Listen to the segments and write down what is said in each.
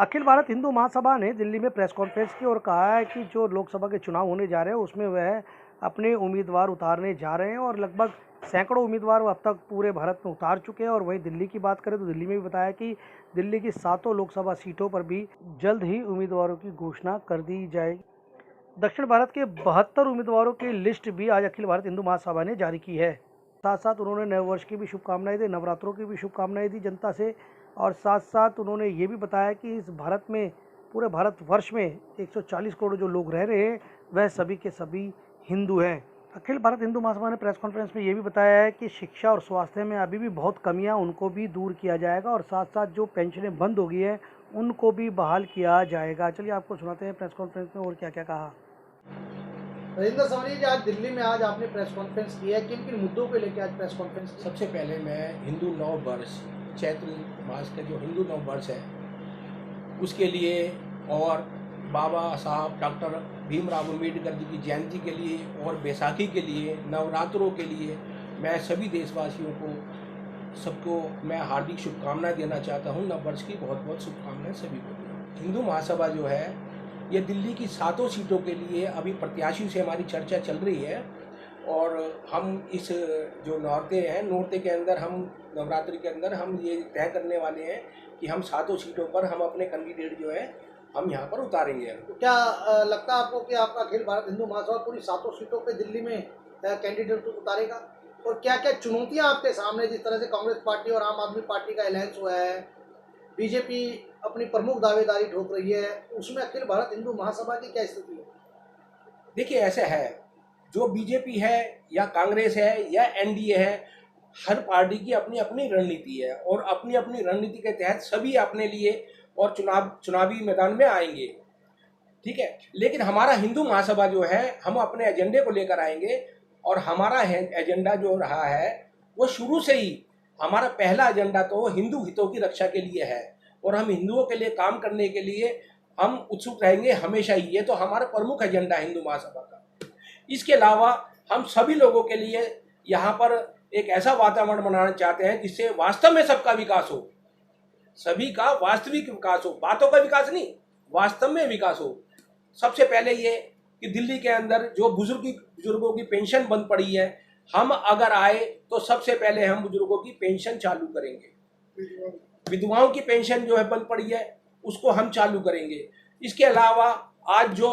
अखिल भारत हिंदू महासभा ने दिल्ली में press conference की और कहा है कि जो लोकसभा के चुनाव होने जा रहे हैं उसमें वह अपने उम्मीदवार उतारने जा रहे हैं और लगभग सैकड़ों उम्मीदवार वो अब तक पूरे भारत में उतार चुके हैं। और वहीं दिल्ली की बात करें तो दिल्ली में भी बताया कि दिल्ली की 7 लोकसभा सीटों पर भी जल्द ही उम्मीदवारों की घोषणा कर दी जाएगी। दक्षिण भारत के 72 उम्मीदवारों की लिस्ट भी आज अखिल भारत हिंदू महासभा ने जारी की है। साथ साथ उन्होंने नए वर्ष की भी शुभकामनाएं दी, नवरात्रों की भी शुभकामनाएं दी जनता से। और साथ साथ उन्होंने ये भी बताया कि इस भारत में, पूरे भारतवर्ष में 140 करोड़ जो लोग रह रहे हैं वह सभी के सभी हिंदू हैं। अखिल भारत हिंदू महासभा ने प्रेस कॉन्फ्रेंस में ये भी बताया है कि शिक्षा और स्वास्थ्य में अभी भी बहुत कमियां, उनको भी दूर किया जाएगा और साथ साथ जो पेंशनें बंद हो गई हैं उनको भी बहाल किया जाएगा। चलिए आपको सुनाते हैं प्रेस कॉन्फ्रेंस में और क्या क्या कहा। राजेंद्र सवानी जी, आज दिल्ली में आज आपने प्रेस कॉन्फ्रेंस की है, किन किन मुद्दों को लेकर आज प्रेस कॉन्फ्रेंस की? सबसे पहले मैं हिंदू नव वर्ष, चैत्र मास का जो हिंदू नव वर्ष है उसके लिए और बाबा साहब डॉक्टर भीमराव अम्बेडकर जी की जयंती के लिए और बैसाखी के लिए, नवरात्रों के लिए मैं सभी देशवासियों को, सबको मैं हार्दिक शुभकामनाएं देना चाहता हूं। नव वर्ष की बहुत बहुत शुभकामनाएं सभी को। हिंदू महासभा जो है ये दिल्ली की 7 सीटों के लिए अभी प्रत्याशियों से हमारी चर्चा चल रही है और हम इस जो नौरते के अंदर, हम नवरात्रि के अंदर हम ये तय करने वाले हैं कि हम 7 सीटों पर हम अपने कैंडिडेट जो है हम यहाँ पर उतारेंगे। तो क्या लगता है आपको कि आपका अखिल भारत हिंदू महासभा पूरी 7 सीटों पे दिल्ली में कैंडिडेट उतारेगा? और क्या क्या चुनौतियां आपके सामने, जिस तरह से कांग्रेस पार्टी और आम आदमी पार्टी का अलायंस हुआ है, बीजेपी अपनी प्रमुख दावेदारी ठोक रही है, उसमें अखिल भारत हिंदू महासभा की क्या स्थिति है? देखिए, ऐसे है, जो बीजेपी है या कांग्रेस है या एनडीए है, हर पार्टी की अपनी अपनी रणनीति है और अपनी अपनी रणनीति के तहत सभी अपने लिए और चुनावी मैदान में आएंगे, ठीक है। लेकिन हमारा हिंदू महासभा जो है, हम अपने एजेंडे को लेकर आएंगे और हमारा एजेंडा जो रहा है वो शुरू से ही, हमारा पहला एजेंडा तो हिंदू हितों की रक्षा के लिए है और हम हिंदुओं के लिए काम करने के लिए हम उत्सुक रहेंगे हमेशा ही। ये तो हमारा प्रमुख एजेंडा है हिंदू महासभा का। इसके अलावा हम सभी लोगों के लिए यहाँ पर एक ऐसा वातावरण बनाना चाहते हैं जिससे वास्तव में सबका विकास हो, सभी का वास्तविक विकास हो, बातों का विकास नहीं, वास्तव में विकास हो। सबसे पहले ये कि दिल्ली के अंदर जो बुजुर्गों की पेंशन बंद पड़ी है, हम अगर आए तो सबसे पहले हम बुजुर्गों की पेंशन चालू करेंगे। विधवाओं की पेंशन जो है बंद पड़ी है उसको हम चालू करेंगे। इसके अलावा आज जो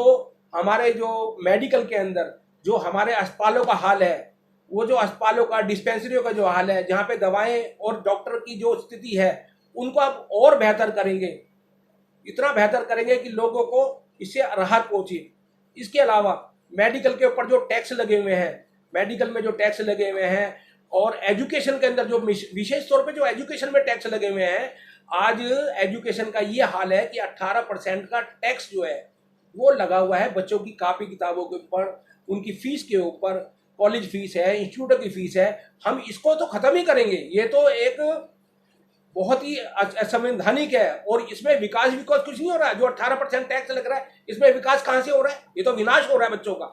हमारे जो मेडिकल के अंदर जो हमारे अस्पतालों का हाल है, वो जो अस्पतालों का, डिस्पेंसरियों का जो हाल है, जहाँ पे दवाएं और डॉक्टर की जो स्थिति है उनको अब और बेहतर करेंगे, इतना बेहतर करेंगे कि लोगों को इससे राहत पहुंचे। इसके अलावा मेडिकल के ऊपर जो टैक्स लगे हुए हैं, मेडिकल में जो टैक्स लगे हुए हैं और एजुकेशन के अंदर जो विशेष तौर पे जो एजुकेशन में टैक्स लगे हुए हैं, आज एजुकेशन का ये हाल है कि 18% का टैक्स जो है वो लगा हुआ है बच्चों की कापी किताबों के ऊपर, उनकी फीस के ऊपर, कॉलेज फीस है, इंस्टीट्यूटों की फीस है। हम इसको तो खत्म ही करेंगे। ये तो एक बहुत ही असंवैधानिक है और इसमें विकास कुछ नहीं हो रहा है। जो 18% टैक्स लग रहा है, इसमें विकास कहाँ से हो रहा है? ये तो विनाश हो रहा है बच्चों का।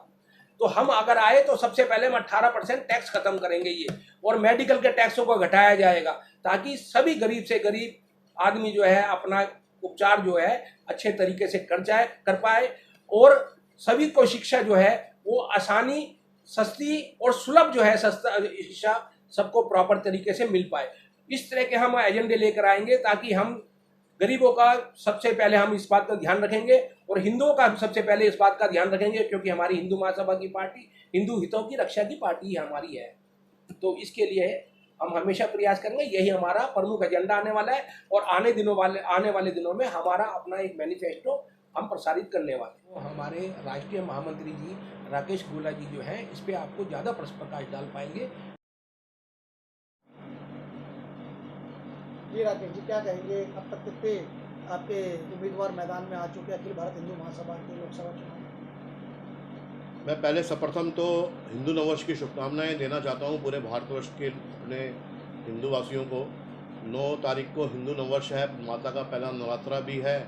तो हम अगर आए तो सबसे पहले हम 18% टैक्स खत्म करेंगे ये, और मेडिकल के टैक्सों को घटाया जाएगा ताकि सभी गरीब से गरीब आदमी जो है अपना उपचार जो है अच्छे तरीके से कर पाए और सभी को शिक्षा जो है वो आसानी, सस्ती और सुलभ जो है सस्ता शिक्षा सबको प्रॉपर तरीके से मिल पाए। इस तरह के हम एजेंडे लेकर आएंगे ताकि हम गरीबों का सबसे पहले हम इस बात का ध्यान रखेंगे और हिंदुओं का सबसे पहले इस बात का ध्यान रखेंगे, क्योंकि हमारी हिंदू महासभा की पार्टी हिंदू हितों की रक्षा की पार्टी हमारी है। तो इसके लिए हम हमेशा प्रयास करेंगे, यही हमारा प्रमुख एजेंडा आने वाला है और आने वाले दिनों में हमारा अपना एक मैनिफेस्टो हम प्रसारित करने वाले हैं। तो हमारे राष्ट्रीय महामंत्री जी राकेश गोला जी जो हैं, इस पर आपको ज़्यादा प्रकाश डाल पाएंगे। जी राकेश जी, क्या कहेंगे, अब तक कितने आपके उम्मीदवार मैदान में आ चुके हैं अखिल भारत हिंदू महासभा के लोकसभा चुनाव? मैं पहले सर्वप्रथम तो हिंदू नववर्ष की शुभकामनाएं देना चाहता हूं पूरे भारतवर्ष के अपने हिंदू वासियों को। 9 तारीख को हिंदू नववर्ष है, माता का पहला नवरात्रा भी है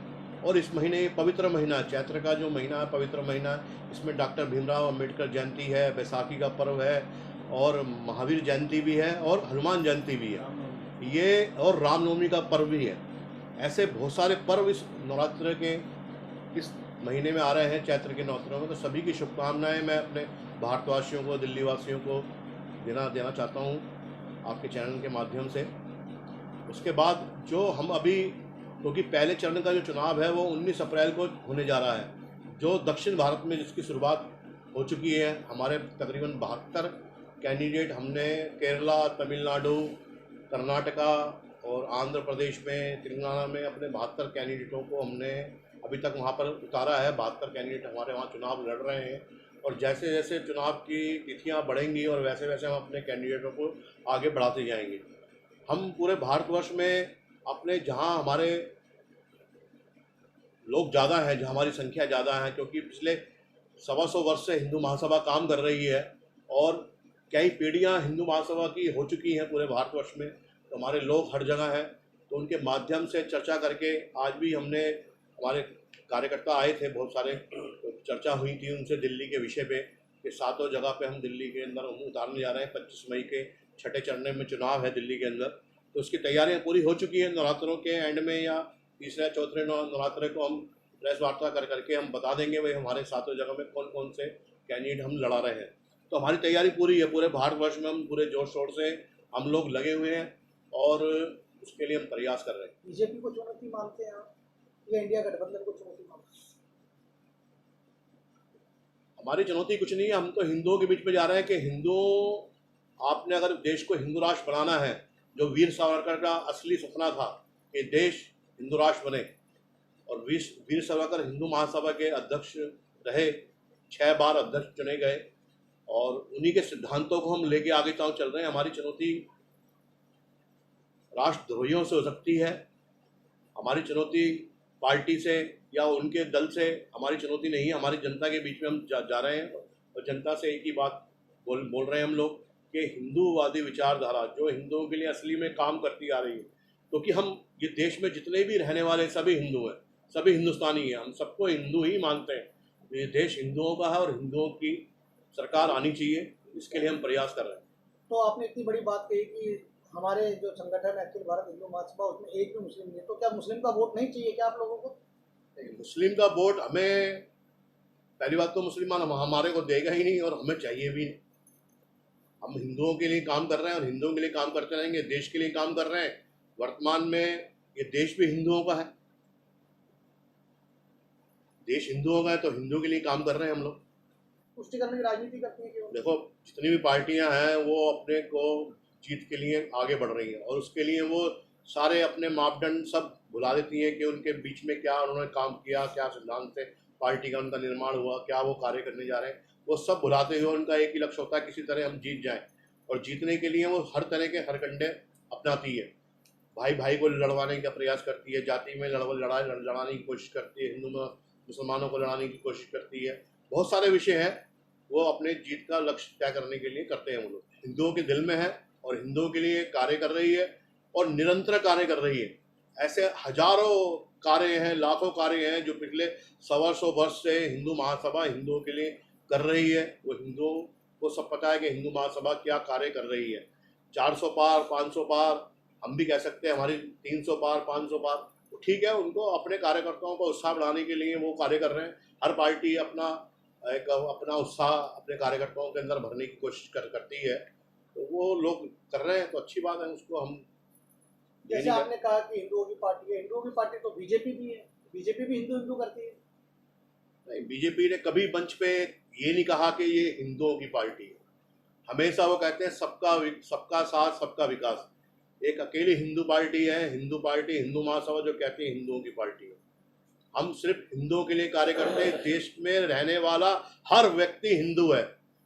और इस महीने पवित्र महीना, चैत्र का जो महीना है, पवित्र महीना, इसमें डॉक्टर भीमराव अम्बेडकर जयंती है, बैसाखी का पर्व है और महावीर जयंती भी है और हनुमान जयंती भी है, ये और रामनवमी का पर्व भी है। ऐसे बहुत सारे पर्व इस नवरात्र के इस महीने में आ रहे हैं, चैत्र के नवरात्रों में। तो सभी की शुभकामनाएं मैं अपने भारतवासियों को, दिल्ली वासियों को देना चाहता हूं आपके चैनल के माध्यम से। उसके बाद जो हम अभी, क्योंकि पहले चरण का जो चुनाव है वो 19 अप्रैल को होने जा रहा है, जो दक्षिण भारत में जिसकी शुरुआत हो चुकी है। हमारे तकरीबन 72 कैंडिडेट हमने केरला, तमिलनाडु, कर्नाटका और आंध्र प्रदेश में, तेलंगाना में अपने 72 कैंडिडेटों को हमने अभी तक वहाँ पर उतारा है। 72 कैंडिडेट हमारे वहाँ चुनाव लड़ रहे हैं, और जैसे जैसे चुनाव की तिथियाँ बढ़ेंगी और वैसे वैसे हम अपने कैंडिडेटों को आगे बढ़ाते जाएंगे। हम पूरे भारतवर्ष में अपने, जहाँ हमारे लोग ज़्यादा हैं, जहाँ हमारी संख्या ज़्यादा है, क्योंकि पिछले 125 वर्ष से हिंदू महासभा काम कर रही है और कई पीढ़ियाँ हिंदू महासभा की हो चुकी हैं पूरे भारतवर्ष में। तो हमारे लोग हर जगह हैं, तो उनके माध्यम से चर्चा करके आज भी हमने, हमारे कार्यकर्ता आए थे बहुत सारे, तो चर्चा हुई थी उनसे दिल्ली के विषय पे कि 7 जगह पे हम दिल्ली के अंदर उतारने जा रहे हैं। 25 मई के छठे चरण में चुनाव है दिल्ली के अंदर, तो उसकी तैयारियां पूरी हो चुकी हैं। नवरात्रों के एंड में या तीसरे चौथे नवरात्रे को हम प्रेस वार्ता करके हम बता देंगे भाई हमारे 7 जगह में कौन कौन से कैंडिडेट हम लड़ा रहे हैं। तो हमारी तैयारी पूरी है, पूरे भारतवर्ष में हम पूरे जोर शोर से हम लोग लगे हुए हैं और उसके लिए हम प्रयास कर रहे हैं। बीजेपी को चुनौती मानते हैं आप या इंडिया गठबंधन को चुनौती मानते हैं? हमारी चुनौती कुछ नहीं है, हम तो हिंदुओं के बीच में जा रहे हैं कि आपने अगर देश को हिंदू राष्ट्र बनाना है, जो वीर सावरकर का असली सपना था कि देश हिंदू राष्ट्र बने, और वीर सावरकर हिंदू महासभा के अध्यक्ष रहे, 6 बार अध्यक्ष चुने गए, और उन्हीं के सिद्धांतों को हम लेके आगे चल रहे हैं। हमारी चुनौती राष्ट्रद्रोहियों से हो सकती है, हमारी चुनौती पार्टी से या उनके दल से हमारी चुनौती नहीं है। हमारी जनता के बीच में हम जा रहे हैं और जनता से एक ही बात बोल रहे हैं हम लोग कि हिंदूवादी विचारधारा जो हिंदुओं के लिए असली में काम करती आ रही है, क्योंकि हम ये देश में जितने भी रहने वाले सभी हिंदू हैं, सभी हिंदुस्तानी हैं, हम सबको हिंदू ही मानते हैं। ये देश हिंदुओं का है और हिंदुओं की सरकार आनी चाहिए, इसके लिए हम प्रयास कर रहे हैं। तो आपने इतनी बड़ी बात कही कि हमारे जो संगठन है अखिल भारत हिंदू महासभा, उसमें एक भी मुस्लिम नहीं है, तो क्या मुस्लिम का वोट नहीं चाहिए क्या आप लोगों को? मुस्लिम का वोट हमें, पहली बात तो मुसलमान हमारे को देगा ही नहीं और हमें चाहिए भी नहीं। हम हिंदुओं के लिए काम कर रहे हैं और हिंदुओं के लिए काम करते रहेंगे, देश के लिए काम कर रहे हैं। वर्तमान में ये देश भी हिंदुओं का है, देश हिंदुओं का है, तो हिंदुओं के लिए काम कर रहे हैं हम लोग। पुष्टि करने की राजनीति करती है क्यों? देखो, जितनी भी पार्टियां हैं वो अपने को जीत के लिए आगे बढ़ रही हैं, और उसके लिए वो सारे अपने मापदंड सब भुला देती हैं कि उनके बीच में क्या उन्होंने काम किया, क्या सिद्धांत से पार्टी का उनका निर्माण हुआ, क्या वो कार्य करने जा रहे हैं, वो सब भुलाते हुए उनका एक ही लक्ष्य होता है किसी तरह हम जीत जाएं। और जीतने के लिए वो हर तरह के हरकंडे अपनाती है, भाई भाई को लड़वाने का प्रयास करती है, जाति में लड़ाने की कोशिश करती है, हिंदू में मुसलमानों को लड़ाने की कोशिश करती है। बहुत सारे विषय हैं वो अपने जीत का लक्ष्य तय करने के लिए करते हैं। वो लोग हिंदुओं के दिल में है और हिंदुओं के लिए कार्य कर रही है और निरंतर कार्य कर रही है। ऐसे हजारों कार्य हैं, लाखों कार्य हैं जो पिछले 125 वर्ष से हिंदू महासभा हिंदुओं के लिए कर रही है। वो हिंदुओं को सब पता है कि हिंदू महासभा क्या कार्य कर रही है। 400 पार, 500 पार, हम भी कह सकते हैं हमारी 300 पार, 500 पार, तो ठीक है। उनको अपने कार्यकर्ताओं को उत्साह बढ़ाने के लिए वो कार्य कर रहे हैं। हर पार्टी अपना उत्साह अपने कार्यकर्ताओं के अंदर भरने की कोशिश करती है, तो वो लोग कर रहे हैं, तो अच्छी बात है। उसको हम, जैसे आपने कहा कि हिंदुओं की पार्टी है, हिंदुओं की पार्टी तो बीजेपी भी है, बीजेपी भी हिंदू करती है। नहीं, बीजेपी ने कभी मंच पे ये नहीं कहा कि ये हिंदुओं की पार्टी है। हमेशा वो कहते हैं सबका साथ सबका विकास। एक अकेली हिंदू पार्टी है, हिंदू पार्टी हिंदू महासभा, जो कहती है हिंदुओं की पार्टी है। हम सिर्फ हिंदुओं के लिए कार्य करते हैं। देश में रहने वाला हर व्यक्ति हिंदू है।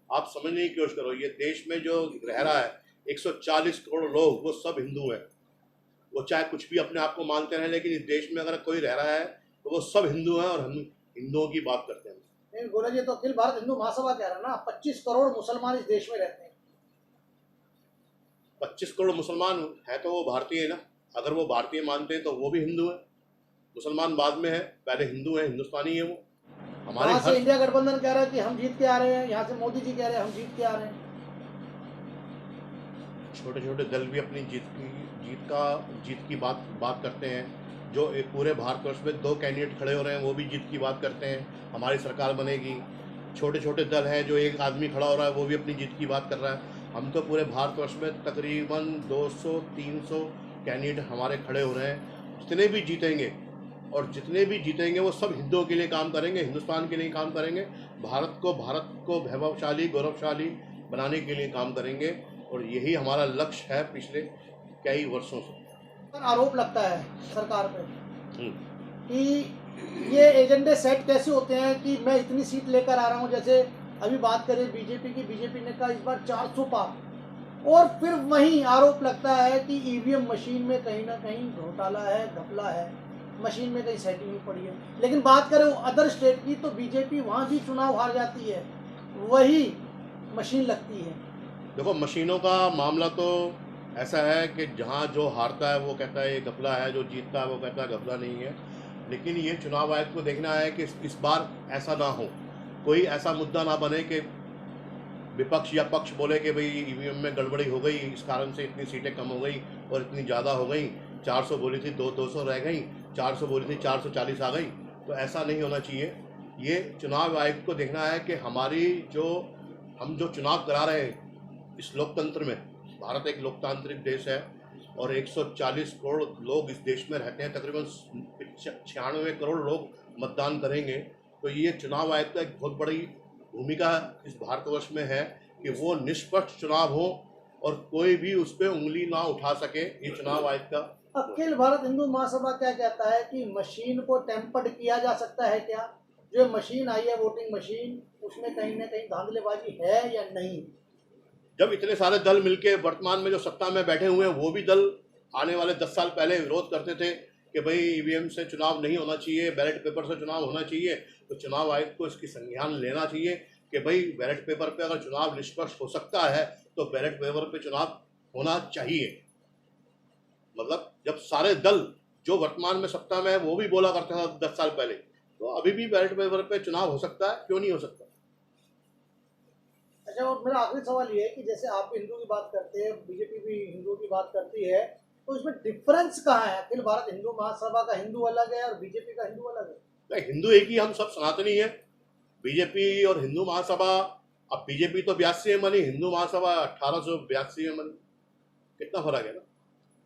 आप समझने की कोशिश करो, ये देश में जो रह रहा है 140 करोड़ लोग, वो सब हिंदू हैं। वो चाहे कुछ भी अपने आप को मानते रहे, लेकिन इस देश में अगर कोई रह रहा है तो वो सब हिंदू हैं और हम हिंदुओं की बात करते हैं। नहीं गोला जी, तो अखिल भारत हिंदू महासभा कह रहा है ना, 25 करोड़ मुसलमान इस देश में रहते हैं। 25 करोड़ मुसलमान है तो वो भारतीय है ना। अगर वो भारतीय मानते हैं तो वो भी हिंदू है। मुसलमान बाद में है, पहले हिंदू है, हिंदुस्तानी है वो। हमारे से इंडिया गठबंधन कह रहा है कि हम जीत के आ रहे हैं, यहाँ से मोदी जी कह रहे हैं हम जीत के आ रहे हैं। छोटे छोटे दल भी अपनी जीत की बात करते हैं। जो एक पूरे भारतवर्ष में 2 कैंडिडेट खड़े हो रहे हैं वो भी जीत की बात करते हैं, हमारी सरकार बनेगी। छोटे छोटे दल हैं जो एक आदमी खड़ा हो रहा है वो भी अपनी जीत की बात कर रहा है। हम तो पूरे भारतवर्ष में तकरीबन 200-300 कैंडिडेट हमारे खड़े हो रहे हैं। जितने भी जीतेंगे और जितने भी जीतेंगे वो सब हिंदुओं के लिए काम करेंगे, हिंदुस्तान के लिए काम करेंगे, भारत को वैभवशाली गौरवशाली बनाने के लिए काम करेंगे। और यही हमारा लक्ष्य है पिछले कई वर्षों से। पर आरोप लगता है सरकार पे हम्म। कि ये एजेंडे सेट कैसे होते हैं कि मैं इतनी सीट लेकर आ रहा हूँ। जैसे अभी बात करें बीजेपी की, बीजेपी ने कहा इस बार 400 पार, और फिर वहीं आरोप लगता है कि ईवीएम मशीन में कहीं ना कहीं घोटाला है, घपला है, मशीन में कहीं सेटिंग नहीं पड़ी है। लेकिन बात करें अदर स्टेट की तो बीजेपी वहाँ भी चुनाव हार जाती है, वही मशीन लगती है। देखो, मशीनों का मामला तो ऐसा है कि जहाँ जो हारता है वो कहता है ये घपला है, जो जीतता है वो कहता है घपला नहीं है। लेकिन ये चुनाव आयोग को देखना है कि इस बार ऐसा ना हो, कोई ऐसा मुद्दा ना बने कि विपक्ष या पक्ष बोले कि भाई ईवीएम में गड़बड़ी हो गई, इस कारण से इतनी सीटें कम हो गई और इतनी ज़्यादा हो गई। 400 बोली थी 200 रह गई, 400 बोली थी 440 आ गई। तो ऐसा नहीं होना चाहिए। ये चुनाव आयोग को देखना है कि हम जो चुनाव करा रहे हैं इस लोकतंत्र में, भारत एक लोकतांत्रिक देश है और 140 करोड़ लोग इस देश में रहते हैं, तकरीबन 96 करोड़ लोग मतदान करेंगे। तो ये चुनाव आयोग का एक बहुत बड़ी भूमिका इस भारतवर्ष में है कि वो निष्पक्ष चुनाव हो और कोई भी उस पर उंगली ना उठा सके। ये चुनाव आयोग का अखिल भारत हिंदू महासभा क्या कहता है कि मशीन को टेम्पर्ड किया जा सकता है क्या? जो मशीन आई है वोटिंग मशीन, उसमें कहीं ना कहीं धांधलेबाजी है या नहीं? जब इतने सारे दल मिलके वर्तमान में जो सत्ता में बैठे हुए हैं वो भी दल आने वाले 10 साल पहले विरोध करते थे कि भाई ईवीएम से चुनाव नहीं होना चाहिए, बैलेट पेपर से चुनाव होना चाहिए। तो चुनाव आयोग को इसकी संज्ञान लेना चाहिए कि भाई बैलेट पेपर पे अगर चुनाव निष्पक्ष हो सकता है तो बैलेट पेपर पे चुनाव होना चाहिए। मतलब जब सारे दल जो वर्तमान में सत्ता में है वो भी बोला करता था 10 साल पहले, तो अभी भी बैलेट पेपर पे चुनाव हो सकता है, क्यों नहीं हो सकता? अच्छा, और मेरा आखिरी सवाल ये है कि जैसे आप हिंदू की बात करते हैं, बीजेपी भी हिंदू की बात करती है, तो इसमें डिफरेंस कहाँ है? अखिल भारत हिंदू महासभा का हिंदू अलग है और बीजेपी का हिंदू अलग है। नहीं, हिंदू एक ही, हम सब सनातनी है। बीजेपी और हिंदू महासभा, अब बीजेपी तो 82 में बनी, हिंदू महासभा 1882 में बनी, कितना फर्क है ना,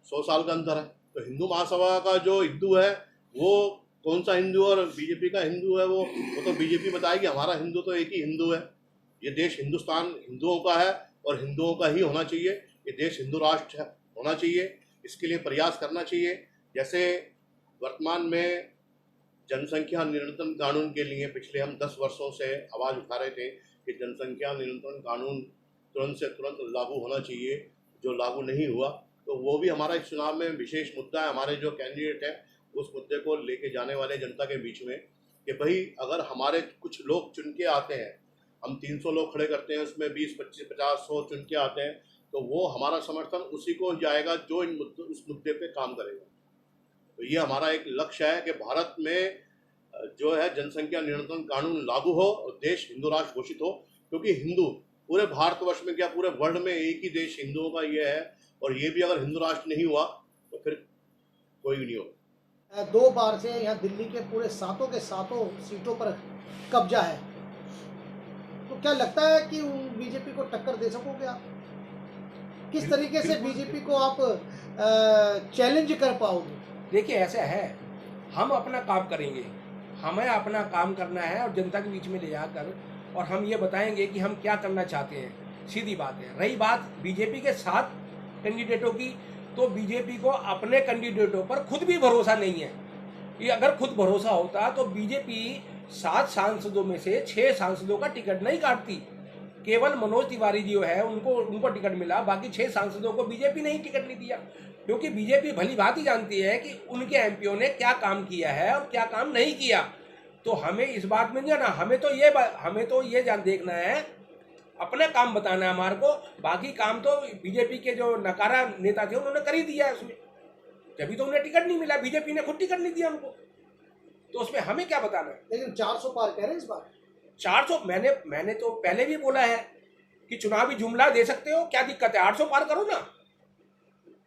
100 साल का अंतर है। तो हिंदू महासभा का जो हिंदू है वो कौन सा हिंदू और बीजेपी का हिंदू है वो तो बीजेपी बताएगी। हमारा हिंदू तो एक ही हिंदू है। ये देश हिंदुस्तान हिंदुओं का है और हिंदुओं का ही होना चाहिए। ये देश हिंदू राष्ट्र होना चाहिए, इसके लिए प्रयास करना चाहिए। जैसे वर्तमान में जनसंख्या नियंत्रण कानून के लिए पिछले हम 10 वर्षों से आवाज़ उठा रहे थे कि जनसंख्या नियंत्रण कानून तुरंत से तुरंत लागू होना चाहिए, जो लागू नहीं हुआ। तो वो भी हमारा इस चुनाव में विशेष मुद्दा है। हमारे जो कैंडिडेट है उस मुद्दे को लेके जाने वाले जनता के बीच में कि भाई अगर हमारे कुछ लोग चुन के आते हैं, हम 300 लोग खड़े करते हैं, उसमें 20, 25, 50, 100 चुन के आते हैं, तो वो हमारा समर्थन उसी को जाएगा जो उस मुद्दे पे काम करेगा। तो ये हमारा एक लक्ष्य है कि भारत में जो है जनसंख्या नियंत्रण कानून लागू हो और देश हिंदू राष्ट्र घोषित हो। क्योंकि हिंदू पूरे भारतवर्ष में क्या पूरे वर्ल्ड में एक ही देश हिंदुओं का ये है, और ये भी अगर हिंदू राष्ट्र नहीं हुआ तो फिर कोई नहीं होगा। 2 बार से यहाँ दिल्ली के पूरे 7 के 7 सीटों पर कब्जा है, तो क्या लगता है कि बीजेपी को टक्कर दे सकोगे आप? किस तरीके से बीजेपी को आप चैलेंज कर पाओगे? देखिए, ऐसा है, हम अपना काम करेंगे, हमें अपना काम करना है और जनता के बीच में ले जाकर और हम ये बताएंगे कि हम क्या करना चाहते हैं। सीधी बात है। रही बात बीजेपी के 7 कैंडिडेटों की, तो बीजेपी को अपने कैंडिडेटों पर खुद भी भरोसा नहीं है। ये अगर खुद भरोसा होता तो बीजेपी 7 सांसदों में से 6 सांसदों का टिकट नहीं काटती। केवल मनोज तिवारी जी है उनको टिकट मिला, बाकी 6 सांसदों को बीजेपी ने ही टिकट नहीं दिया। क्योंकि बीजेपी भली बात ही जानती है कि उनके एमपीओ ने क्या काम किया है और क्या काम नहीं किया। तो हमें इस बात में नहीं जाना, हमें तो ये जान देखना है, अपना काम बताना है हमारे को। बाकी काम तो बीजेपी के जो नकारा नेता थे उन्होंने कर ही दिया है। उसमें जब तो उन्हें टिकट नहीं मिला, बीजेपी ने खुद टिकट नहीं दिया उनको, तो उसमें हमें क्या बताना है। लेकिन 400 पार कह रहे हैं इस बार। 400 मैंने तो पहले भी बोला है कि चुनावी जुमला दे सकते हो, क्या दिक्कत है? 800 पार करो ना,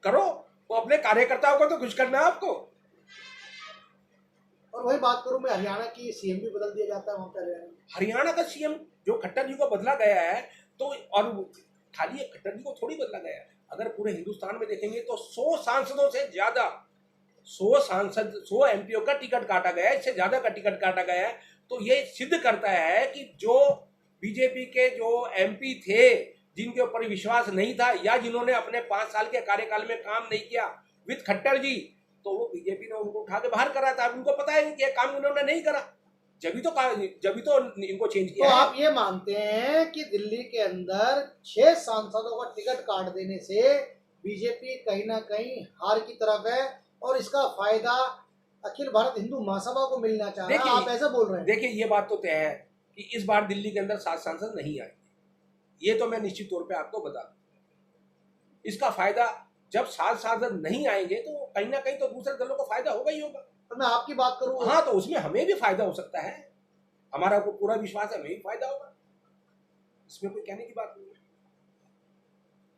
करो। वो अपने कार्यकर्ताओं को तो खुश करना है आपको। और वही बात करूं मैं, हरियाणा की सीएम भी बदल दिया जाता है वहाँ पे हरियाणा में। हरियाणा का सीएम जो खट्टर जी को बदला गया है, तो और खाली ये खट्टर जी को थोड़ी बदला गया है, अगर पूरे हिंदुस्तान में देखेंगे तो 100 सांसदों से ज्यादा, 100 एमपीओ का टिकट काटा गया है, इससे ज्यादा का टिकट काटा गया है। तो ये सिद्ध करता है कि जो बीजेपी के जो एमपी थे, जिनके ऊपर विश्वास नहीं था या जिन्होंने अपने 5 साल के कार्यकाल में काम नहीं किया विद खट्टर जी, तो वो बीजेपी ने उनको उठा के बाहर करा था। अब उनको पता है कि ये काम उन्होंने नहीं करा, जब तो इनको चेंज तो किया है। आप ये मानते हैं कि दिल्ली के अंदर 6 सांसदों का टिकट काट देने से बीजेपी कहीं ना कहीं हार की तरफ है और इसका फायदा अखिल भारत हिंदू महासभा को मिलना चाह रहा है, आप ऐसा बोल रहे हैं? देखिए, ये बात तो तय है कि इस बार दिल्ली के अंदर 7 सांसद नहीं आएंगे, ये तो मैं निश्चित तौर पे आपको बता दूं। इसका फायदा जब 7 सांसद नहीं आएंगे तो कहीं ना कहीं तो दूसरे दलों को फायदा होगा ही होगा। तो मैं आपकी बात करूं, हाँ, तो उसमें हमें भी फायदा हो सकता है, हमारा को पूरा विश्वास है हमें भी फायदा होगा, इसमें कोई कहने की बात नहीं है।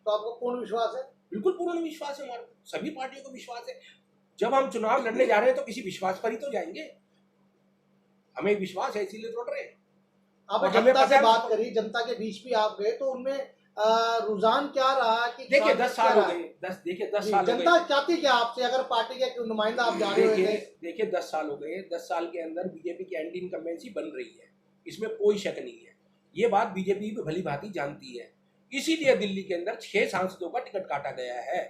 तो आपको पूर्ण विश्वास है? बिल्कुल पूर्ण विश्वास है, हमारा सभी पार्टियों को विश्वास है। जब हम चुनाव लड़ने जा रहे हैं तो किसी विश्वास पर ही तो जाएंगे, हमें विश्वास है इसीलिए लड़ रहे हैं। आपने और हमें जनता पता से है, बात करी, जनता के बीच भी आप गए, तो उनमें रुझान क्या रहा कि देखिए 10 साल हो क्या रहा? गए, 10 साल हो गए। जनता चाहती क्या आपसे, अगर पार्टी के नुमाइंदा आप जा रहे हुए थे? देखिए 10 साल हो गए, 10 साल के अंदर बीजेपी की एंटी इनकम्बेंसी बन रही है, इसमें कोई शक नहीं है। ये बात बीजेपी भी भली भांति जानती है, इसीलिए दिल्ली के अंदर 6 सांसदों का टिकट काटा गया है।